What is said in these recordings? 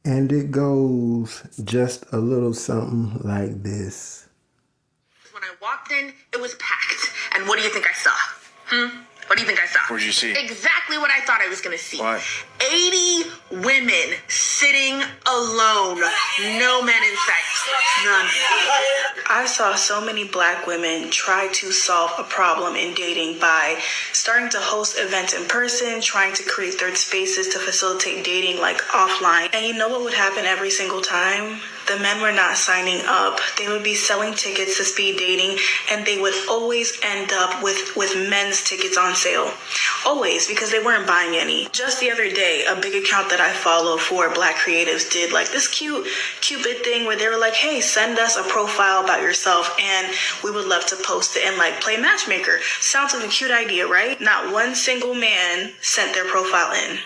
And it goes just a little something like this. When I walked in, it was packed. And what do you think I saw? What do you think I saw? What did you see? Exactly what I thought I was going to see. What? 80 women sitting alone. No men in sight. None. I saw so many black women try to solve a problem in dating by starting to host events in person, trying to create third spaces to facilitate dating like offline. And you know what would happen every single time? The men were not signing up. They would be selling tickets to speed dating, and they would always end up with men's tickets on sale. Always, because they weren't buying any. Just the other day, a big account that I follow for black creatives did like this cute Cupid thing where they were like, hey, send us a profile about yourself and we would love to post it and like play matchmaker. Sounds like a cute idea, right? Not one single man sent their profile in.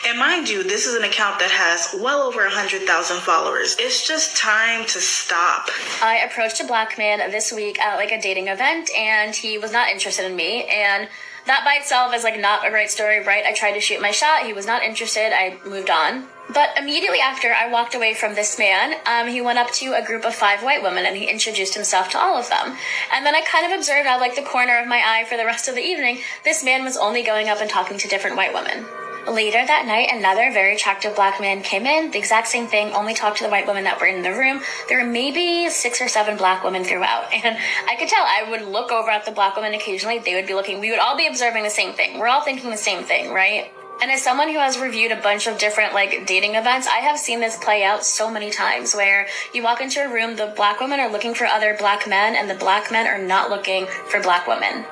And mind you, this is an account that has well over 100,000 followers. It's just time to stop. I approached a black man this week at like a dating event, and he was not interested in me. And that by itself is like not a great story, right? I tried to shoot my shot. He was not interested. I moved on. But immediately after I walked away from this man, he went up to a group of 5 white women and he introduced himself to all of them. And then I kind of observed out like the corner of my eye for the rest of the evening, this man was only going up and talking to different white women. Later that night, another very attractive black man came in, the exact same thing, only talked to the white women that were in the room. There were maybe 6 or 7 black women throughout, and I could tell. I would look over at the black women occasionally, they would be looking, we would all be observing the same thing. We're all thinking the same thing, right? And as someone who has reviewed a bunch of different like dating events, I have seen this play out so many times where you walk into a room, the black women are looking for other black men, and the black men are not looking for black women.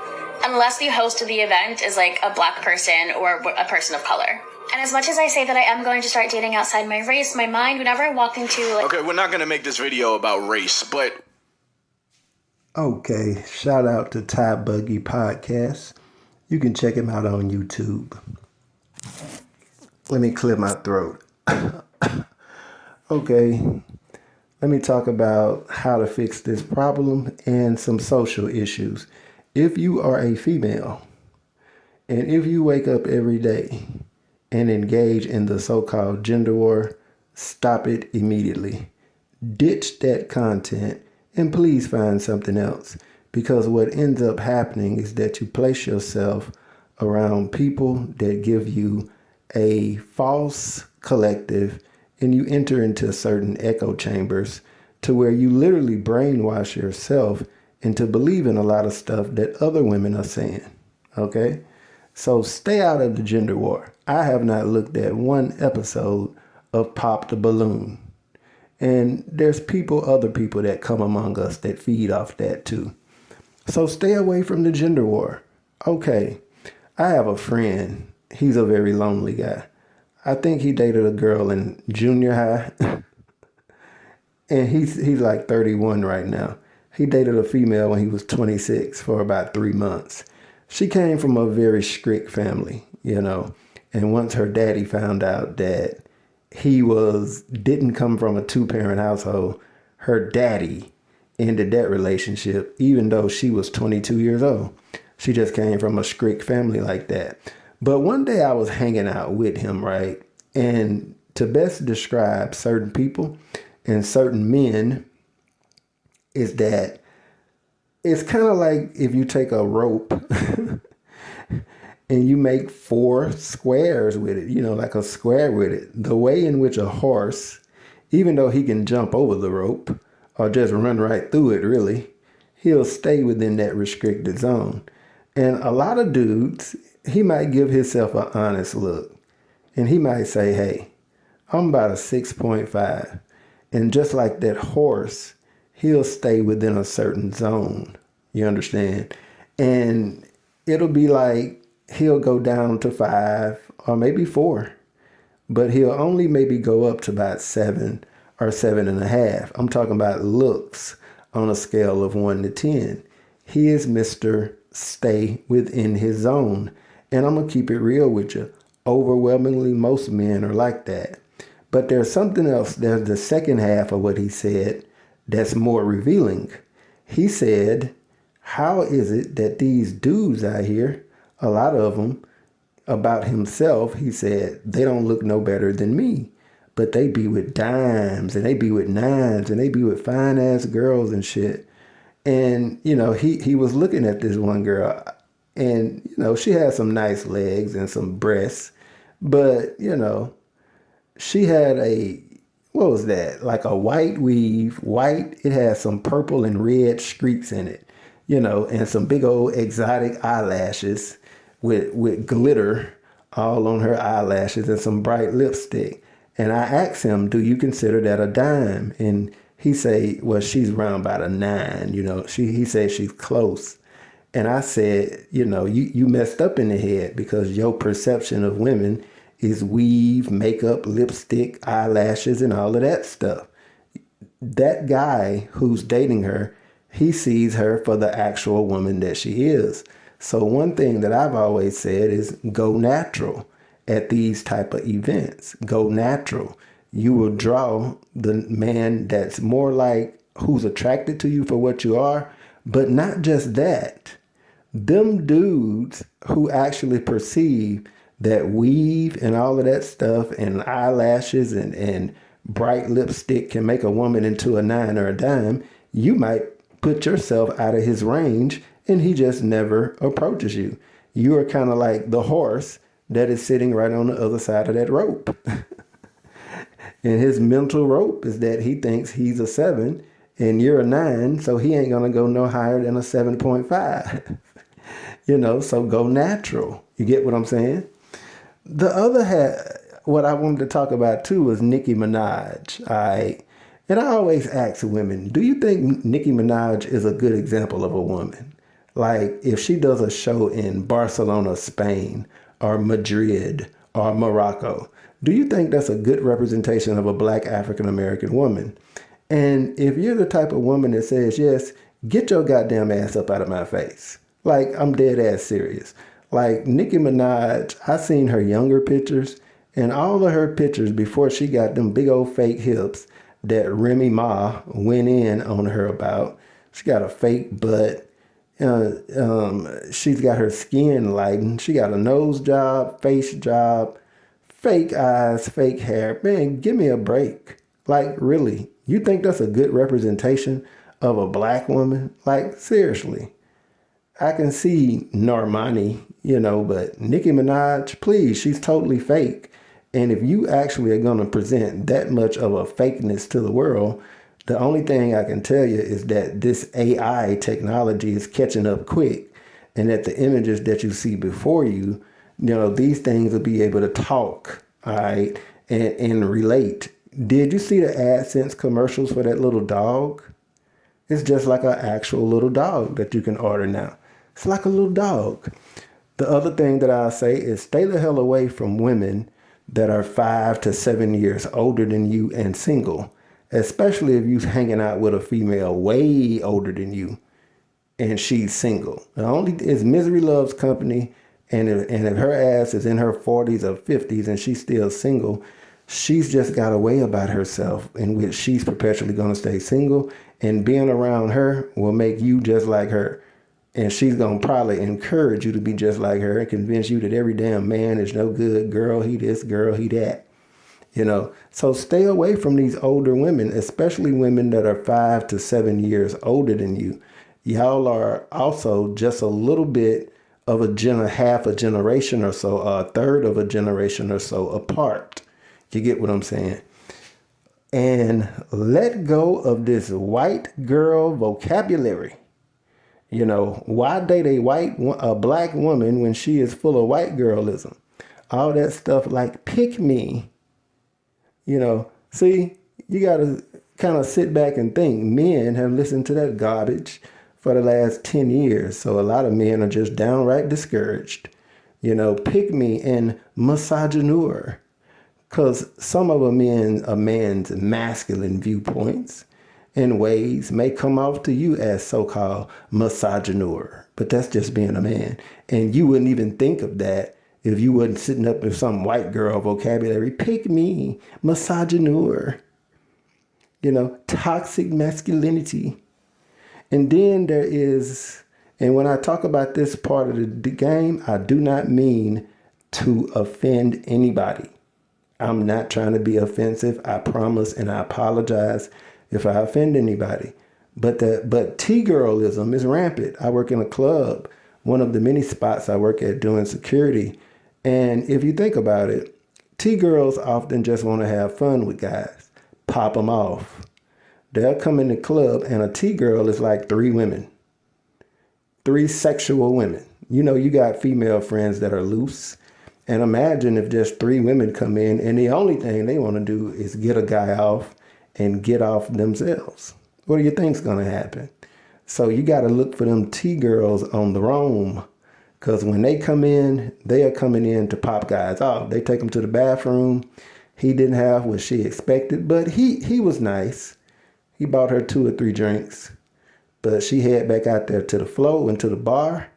Unless the host of the event is like a black person or a person of color. And as much as I say that I am going to start dating outside my race, my mind, whenever I walk into like... Okay, we're not going to make this video about race, but... Okay, shout out to Ty Buggy Podcast. You can check him out on YouTube. Let me clear my throat. Okay, let me talk about how to fix this problem and some social issues. If you are a female, and if you wake up every day and engage in the so-called gender war, stop it immediately. Ditch that content and please find something else, because what ends up happening is that you place yourself around people that give you a false collective, and you enter into certain echo chambers to where you literally brainwash yourself into believing a lot of stuff that other women are saying. Okay? So stay out of the gender war. I have not looked at one episode of Pop the Balloon. And there's other people that come among us that feed off that too. So stay away from the gender war. Okay, I have a friend. He's a very lonely guy. I think he dated a girl in junior high. And he's like 31 right now. He dated a female when he was 26 for about 3 months. She came from a very strict family, you know. And once her daddy found out that he didn't come from a 2-parent household, her daddy ended that relationship, even though she was 22 years old. She just came from a strict family like that. But one day I was hanging out with him, right? And to best describe certain people and certain men is that it's kind of like if you take a rope and you make 4 squares with it, you know, like a square with it. The way in which a horse, even though he can jump over the rope or just run right through it, really, he'll stay within that restricted zone. And a lot of dudes, he might give himself an honest look. And he might say, hey, I'm about a 6.5. And just like that horse, he'll stay within a certain zone. You understand? And it'll be like he'll go down to 5 or maybe 4. But he'll only maybe go up to about 7 or 7.5. I'm talking about looks on a scale of 1 to 10. He is Mr. Stay within his zone. And I'm going to keep it real with you. Overwhelmingly, most men are like that. But there's something else. There's the second half of what he said that's more revealing. He said, how is it that these dudes out here, a lot of them, about himself, he said, they don't look no better than me. but they be with dimes and they be with nines and they be with fine ass girls and shit. And, you know, he was looking at this one girl and, you know, she had some nice legs and some breasts, but, you know, she had what was that? Like a white weave, white. It had some purple and red streaks in it, you know, and some big old exotic eyelashes with glitter all on her eyelashes and some bright lipstick. And I asked him, do you consider that a dime? And he say, well, she's around about a 9, you know. He said she's close. And I said, you know, you messed up in the head because your perception of women is weave, makeup, lipstick, eyelashes, and all of that stuff. That guy who's dating her, he sees her for the actual woman that she is. So one thing that I've always said is go natural at these type of events. Go natural. You will draw the man that's more like who's attracted to you for what you are, but not just that. Them dudes who actually perceive that weave and all of that stuff and eyelashes and bright lipstick can make a woman into a 9 or a dime, you might put yourself out of his range and he just never approaches you. You are kind of like the horse that is sitting right on the other side of that rope. And his mental rope is that he thinks he's a 7 and you're a 9, so he ain't gonna go no higher than a 7.5. You know, so go natural. You get what I'm saying? The other what I wanted to talk about too was Nicki Minaj. All right. And I always ask women, do you think Nicki Minaj is a good example of a woman? Like if she does a show in Barcelona, Spain, or Madrid, or Morocco, do you think that's a good representation of a black African-American woman? And if you're the type of woman that says, yes, get your goddamn ass up out of my face. Like, I'm dead ass serious. Like, Nicki Minaj, I seen her younger pictures, and all of her pictures before she got them big old fake hips that Remy Ma went in on her about. She got a fake butt. She's got her skin lightened. She got a nose job, face job, fake eyes, fake hair. Man, give me a break. Like, really? You think that's a good representation of a black woman? Like, seriously. I can see Normani, you know, but Nicki Minaj, please, she's totally fake. And if you actually are going to present that much of a fakeness to the world, the only thing I can tell you is that this AI technology is catching up quick, and that the images that you see before you, you know, these things will be able to talk, all right, and relate. Did you see the AdSense commercials for that little dog? It's just like an actual little dog that you can order now. It's like a little dog. The other thing that I'll say is stay the hell away from women that are 5 to 7 years older than you and single, especially if you're hanging out with a female way older than you and she's single. Not only is misery loves company, and if her ass is in her 40s or 50s and she's still single, she's just got a way about herself in which she's perpetually going to stay single, and being around her will make you just like her. And she's going to probably encourage you to be just like her and convince you that every damn man is no good. Girl, he this, girl, he that. You know, so stay away from these older women, especially women that are 5 to 7 years older than you. Y'all are also just a little bit of half a generation or so, a third of a generation or so apart. You get what I'm saying? And let go of this white girl vocabulary. You know, why date a black woman when she is full of white girlism? All that stuff like pick me. You know, see, you got to kind of sit back and think. Men have listened to that garbage for the last 10 years. So a lot of men are just downright discouraged. You know, pick me and misogynoir. Because some of a man's masculine viewpoints and ways may come off to you as so-called misogynoir. But that's just being a man. And you wouldn't even think of that if you wasn't sitting up with some white girl vocabulary. Pick me, misogynoir. You know, toxic masculinity. And then there is, and when I talk about this part of the game, I do not mean to offend anybody. I'm not trying to be offensive. I promise, and I apologize if I offend anybody. But T-girlism is rampant. I work in a club, one of the many spots I work at doing security. And if you think about it, T-girls often just want to have fun with guys, pop them off. They'll come in the club and a T-girl is like 3 women, 3 sexual women. You know, you got female friends that are loose. And imagine if just 3 women come in and the only thing they want to do is get a guy off and get off themselves. What do you think's going to happen? So you got to look for them T-girls on the roam, because when they come in, they are coming in to pop guys off. They take them to the bathroom. He didn't have what she expected, but he was nice. He bought her 2 or 3 drinks, but she head back out there to the floor and to the bar,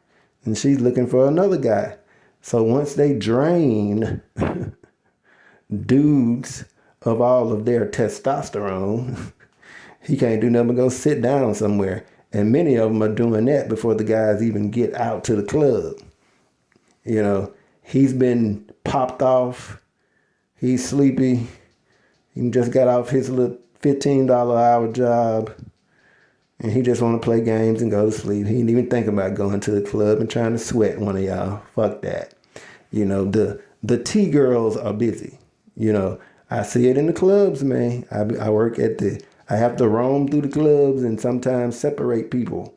and she's looking for another guy. So once they drain dudes of all of their testosterone, he can't do nothing but go sit down somewhere. And many of them are doing that before the guys even get out to the club. You know, he's been popped off. He's sleepy. He just got off his little $15 an hour job. And he just want to play games and go to sleep. He didn't even think about going to the club and trying to sweat one of y'all. Fuck that. You know, the T-girls are busy. You know, I see it in the clubs, man. I work at I have to roam through the clubs and sometimes separate people.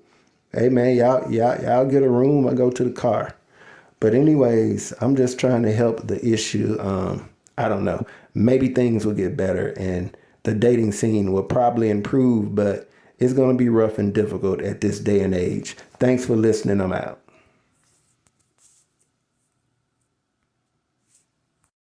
Hey, man, y'all get a room, I go to the car. But anyways, I'm just trying to help the issue. I don't know. Maybe things will get better and the dating scene will probably improve, but it's going to be rough and difficult at this day and age. Thanks for listening. I'm out.